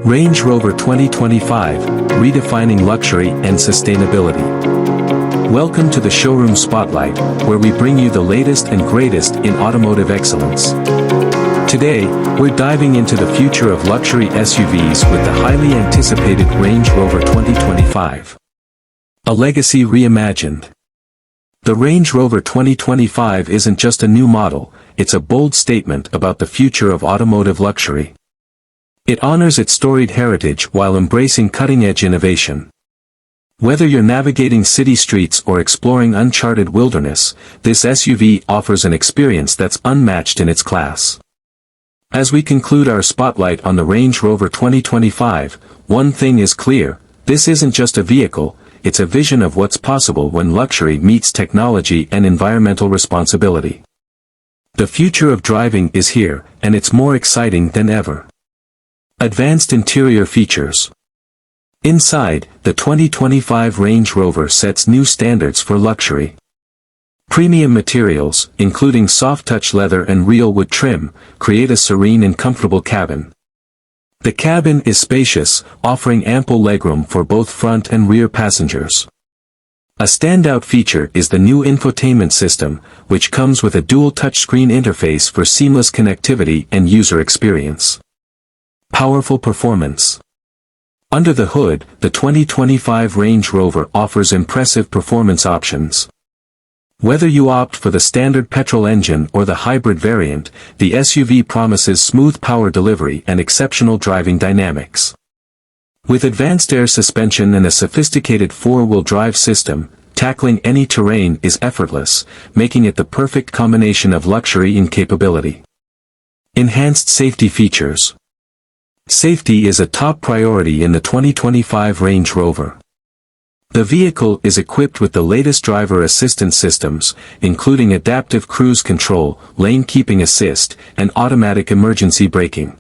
Range Rover 2025, redefining luxury and sustainability. Welcome to the Showroom Spotlight, where we bring you the latest and greatest in automotive excellence. Today, we're diving into the future of luxury SUVs with the highly anticipated Range Rover 2025. A legacy reimagined. The Range Rover 2025 isn't just a new model, it's a bold statement about the future of automotive luxury. It honors its storied heritage while embracing cutting-edge innovation. Whether you're navigating city streets or exploring uncharted wilderness, this SUV offers an experience that's unmatched in its class. As we conclude our spotlight on the Range Rover 2025, one thing is clear: this isn't just a vehicle, it's a vision of what's possible when luxury meets technology and environmental responsibility. The future of driving is here, and it's more exciting than ever. Advanced interior features. Inside, the 2025 Range Rover sets new standards for luxury. Premium materials, including soft-touch leather and real wood trim, create a serene and comfortable cabin. The cabin is spacious, offering ample legroom for both front and rear passengers. A standout feature is the new infotainment system, which comes with a dual touchscreen interface for seamless connectivity and user experience. Powerful performance. Under the hood, the 2025 Range Rover offers impressive performance options. Whether you opt for the standard petrol engine or the hybrid variant, the SUV promises smooth power delivery and exceptional driving dynamics. With advanced air suspension and a sophisticated four-wheel drive system, tackling any terrain is effortless, making it the perfect combination of luxury and capability. Enhanced safety features. Safety is a top priority in the 2025 Range Rover. The vehicle is equipped with the latest driver assistance systems, including adaptive cruise control, lane keeping assist, and automatic emergency braking.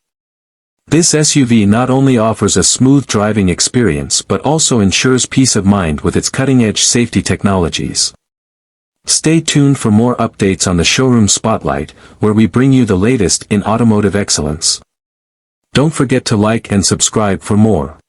This SUV not only offers a smooth driving experience but also ensures peace of mind with its cutting-edge safety technologies. Stay tuned for more updates on the Showroom Spotlight, where we bring you the latest in automotive excellence. Don't forget to like and subscribe for more.